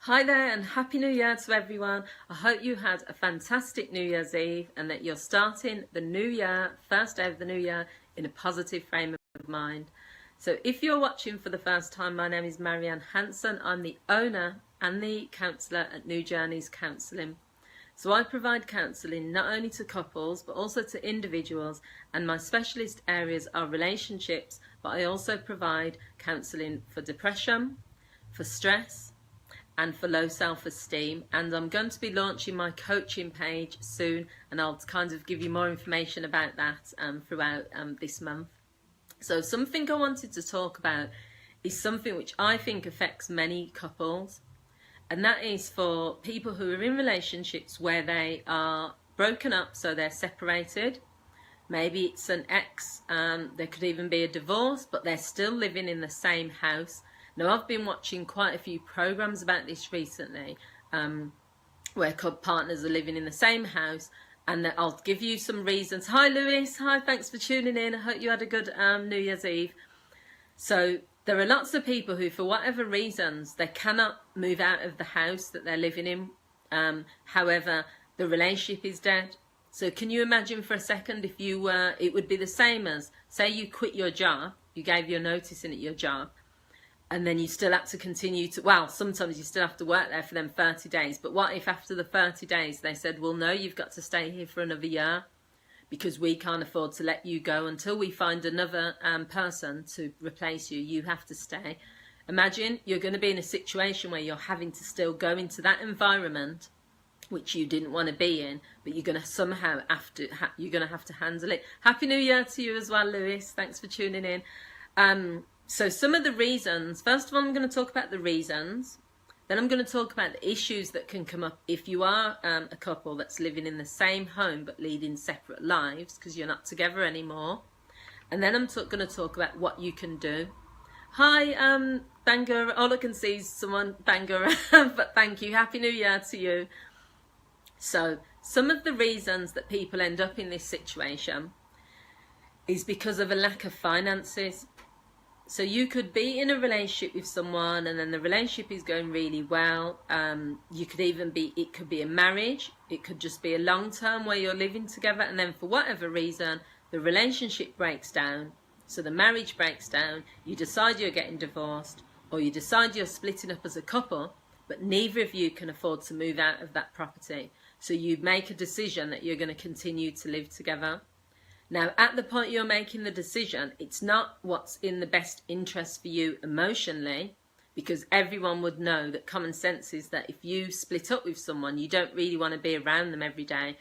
Hi there and Happy New Year to everyone. I hope you had a fantastic New Year's Eve and that you're starting the new year, first day of the new year, in a positive frame of mind. So if you're watching for the first time, my name is Marianne Hanson. I'm the owner and the counsellor at New Journeys Counselling. So I provide counselling not only to couples but also to individuals, and my specialist areas are relationships, but I also provide counselling for depression, for stress, and for low self-esteem. And I'm going to be launching my coaching page soon, and I'll kind of give you more information about that throughout this month. So something I wanted to talk about is something which I think affects many couples, and that is for people who are in relationships where they are broken up, so they're separated. Maybe it's an ex, there could even be a divorce, but they're still living in the same house. Now, I've been watching quite a few programs about this recently, where partners are living in the same house, and I'll give you some reasons. Hi, Lewis. Hi, thanks for tuning in. I hope you had a good New Year's Eve. So there are lots of people who, for whatever reasons, they cannot move out of the house that they're living in. However, the relationship is dead. So can you imagine for a second if you were, it would be the same as, say you quit your job, you gave your notice in at your job, and then you still have to continue to, well, sometimes you still have to work there for them 30 days. But what if after the 30 days they said, well, no, you've got to stay here for another year because we can't afford to let you go until we find another person to replace you. You have to stay. Imagine you're going to be in a situation where you're having to still go into that environment which you didn't want to be in, but you're going to somehow have to, you're going to have to handle it. Happy New Year to you as well, Lewis. Thanks for tuning in. So some of the reasons, first of all, I'm going to talk about the reasons. Then I'm going to talk about the issues that can come up if you are a couple that's living in the same home but leading separate lives because you're not together anymore. And then I'm going to talk about what you can do. Hi, Bangura. All I can see is someone, Bangura, but thank you. Happy New Year to you. So some of the reasons that people end up in this situation is because of a lack of finances. So you could be in a relationship with someone and then the relationship is going really well. You could even be, it could be a marriage. It could just be a long term where you're living together, and then for whatever reason, the relationship breaks down. So the marriage breaks down. You decide you're getting divorced, or you decide you're splitting up as a couple, but neither of you can afford to move out of that property. So you make a decision that you're going to continue to live together. Now, at the point you're making the decision, it's not what's in the best interest for you emotionally, because everyone would know that common sense is that if you split up with someone, you don't really want to be around them every day.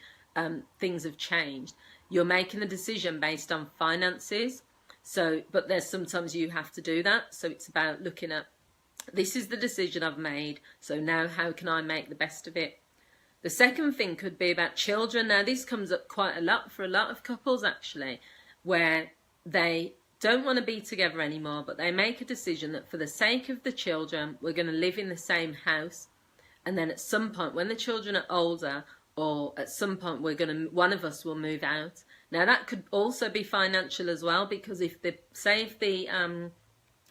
Things have changed. You're making the decision based on finances. So, but there's sometimes you have to do that. So it's about looking at, this is the decision I've made. So now how can I make the best of it? The second thing could be about children. Now, this comes up quite a lot for a lot of couples, actually, where they don't want to be together anymore, but they make a decision that for the sake of the children, we're going to live in the same house. And then at some point, when the children are older, or at some point, one of us will move out. Now, that could also be financial as well, because if the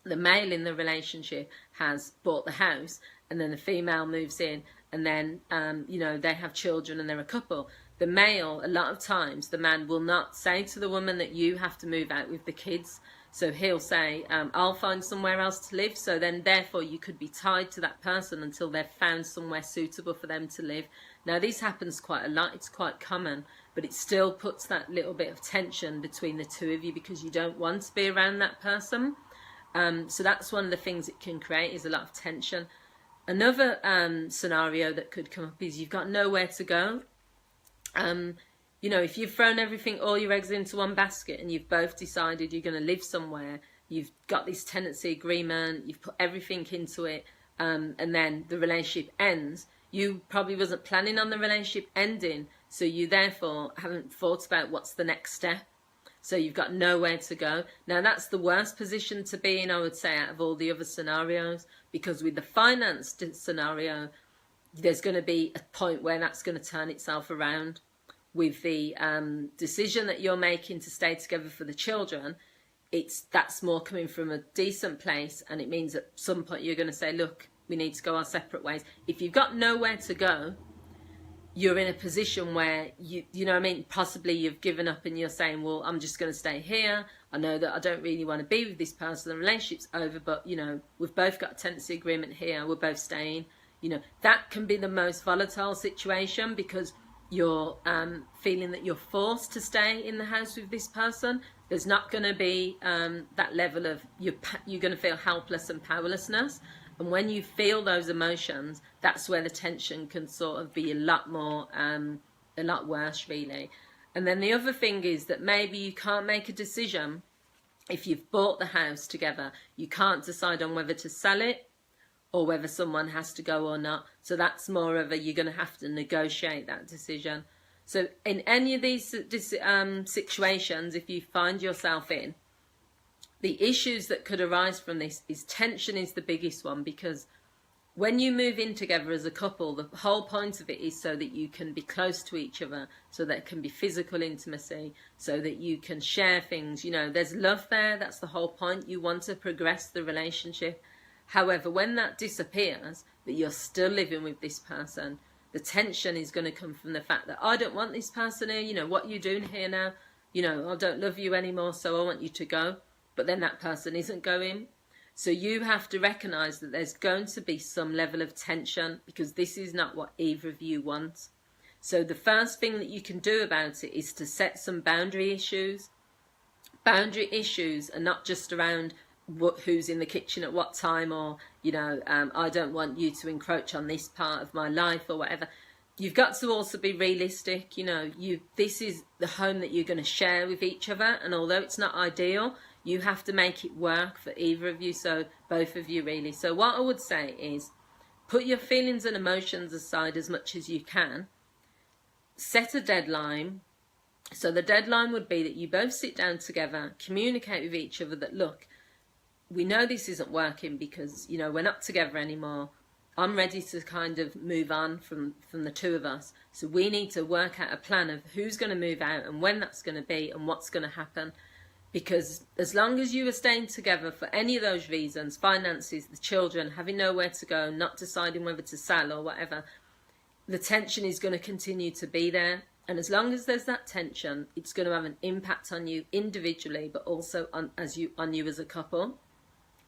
male in the relationship has bought the house, and then the female moves in, and then, they have children and they're a couple. The male, a lot of times, the man will not say to the woman that you have to move out with the kids. So he'll say, I'll find somewhere else to live. So then, therefore, you could be tied to that person until they've found somewhere suitable for them to live. Now, this happens quite a lot. It's quite common, but it still puts that little bit of tension between the two of you because you don't want to be around that person. So that's one of the things it can create, is a lot of tension. Another scenario that could come up is you've got nowhere to go. If you've thrown everything, all your eggs into one basket, and you've both decided you're going to live somewhere, you've got this tenancy agreement, you've put everything into it, and then the relationship ends. You probably wasn't planning on the relationship ending, so you therefore haven't thought about what's the next step. So you've got nowhere to go. Now, that's the worst position to be in, I would say, out of all the other scenarios, because with the finance scenario, there's going to be a point where that's going to turn itself around. With the decision that you're making to stay together for the children, that's more coming from a decent place, and it means at some point you're going to say, look, we need to go our separate ways. If you've got nowhere to go, you're in a position where you know what I mean, possibly you've given up and you're saying, well, I'm just going to stay here. I know that I don't really want to be with this person, the relationship's over, but, you know, we've both got a tenancy agreement here, we're both staying. You know, that can be the most volatile situation, because you're feeling that you're forced to stay in the house with this person. There's not going to be that level of, you're going to feel helpless and powerlessness. And when you feel those emotions, that's where the tension can sort of be a lot worse, really. And then the other thing is that maybe you can't make a decision. If you've bought the house together, you can't decide on whether to sell it or whether someone has to go or not. So that's more of a, you're going to have to negotiate that decision. So in any of these situations, if you find yourself in, the issues that could arise from this is tension is the biggest one, because when you move in together as a couple, the whole point of it is so that you can be close to each other, so there can be physical intimacy, so that you can share things. You know, there's love there. That's the whole point. You want to progress the relationship. However, when that disappears, that you're still living with this person, the tension is going to come from the fact that I don't want this person here. You know, what are you doing here now? You know, I don't love you anymore, so I want you to go. But then that person isn't going. So you have to recognise that there's going to be some level of tension, because this is not what either of you want. So the first thing that you can do about it is to set some boundary issues. Boundary issues are not just around who's in the kitchen at what time, or, you know, I don't want you to encroach on this part of my life or whatever. You've got to also be realistic. You know, this is the home that you're going to share with each other, and although it's not ideal, you have to make it work for either of you, so both of you really. So what I would say is, put your feelings and emotions aside as much as you can. Set a deadline. So the deadline would be that you both sit down together, communicate with each other that, look, we know this isn't working because, you know, we're not together anymore. I'm ready to kind of move on from the two of us. So we need to work out a plan of who's going to move out and when that's going to be and what's going to happen. Because as long as you are staying together for any of those reasons, finances, the children, having nowhere to go, not deciding whether to sell or whatever, the tension is going to continue to be there. And as long as there's that tension, it's going to have an impact on you individually, but also on you as a couple.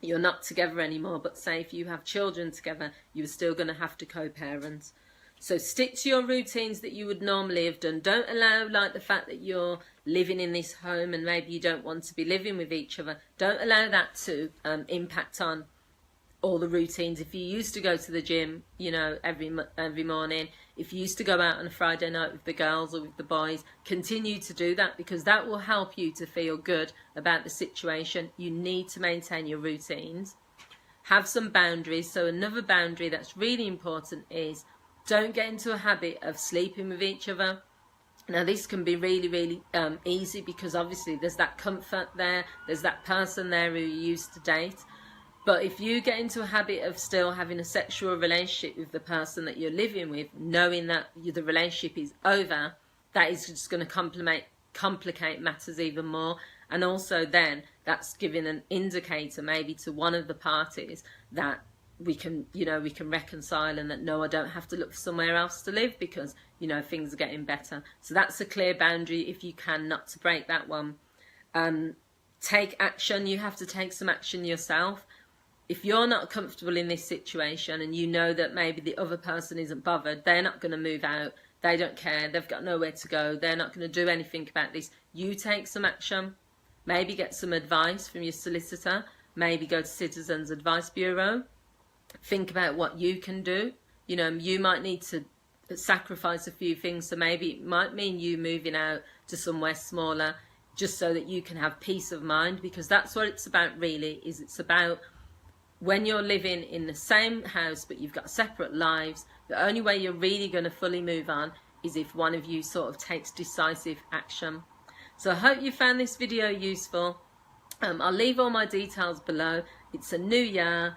You're not together anymore, but say if you have children together, you're still going to have to co-parent. So stick to your routines that you would normally have done. Don't allow, like, the fact that you're living in this home and maybe you don't want to be living with each other. Don't allow that to impact on all the routines. If you used to go to the gym, you know, every morning, if you used to go out on a Friday night with the girls or with the boys, continue to do that, because that will help you to feel good about the situation. You need to maintain your routines. Have some boundaries. So another boundary that's really important is, don't get into a habit of sleeping with each other. Now, this can be really, really easy, because obviously there's that comfort there. There's that person there who you used to date. But if you get into a habit of still having a sexual relationship with the person that you're living with, knowing that the relationship is over, that is just going to complicate matters even more. And also then that's giving an indicator maybe to one of the parties that we can reconcile, and that, no, I don't have to look for somewhere else to live because, you know, things are getting better. So that's a clear boundary, if you can, not to break that one. Take action. You have to take some action yourself. If you're not comfortable in this situation and you know that maybe the other person isn't bothered, they're not going to move out, they don't care, they've got nowhere to go, they're not going to do anything about this, you take some action. Maybe get some advice from your solicitor. Maybe go to Citizens Advice Bureau. Think about what you can do. You know, you might need to sacrifice a few things, so maybe it might mean you moving out to somewhere smaller, just so that you can have peace of mind, because that's what it's about really. Is it's about when you're living in the same house but you've got separate lives, the only way you're really going to fully move on is if one of you sort of takes decisive action. So I hope you found this video useful. I'll leave all my details below. It's a new year.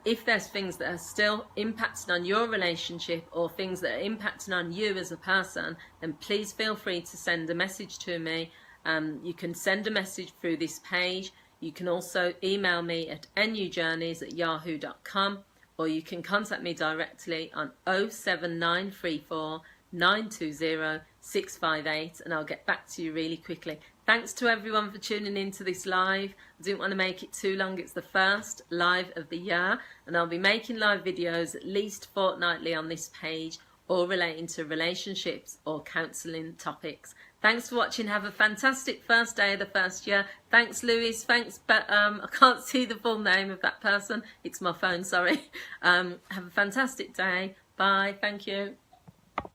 If there's things that are still impacting on your relationship, or things that are impacting on you as a person, then please feel free to send a message to me. You can send a message through this page. You can also email me at nujourneys@yahoo.com, or you can contact me directly on 07934 920 658, and I'll get back to you really quickly. Thanks to everyone for tuning into this live. I didn't want to make it too long. It's the first live of the year, and I'll be making live videos at least fortnightly on this page, all relating to relationships or counselling topics. Thanks for watching. Have a fantastic first day of the first year. Thanks, Louis. Thanks, but I can't see the full name of that person. It's my phone, sorry. Have a fantastic day. Bye. Thank you.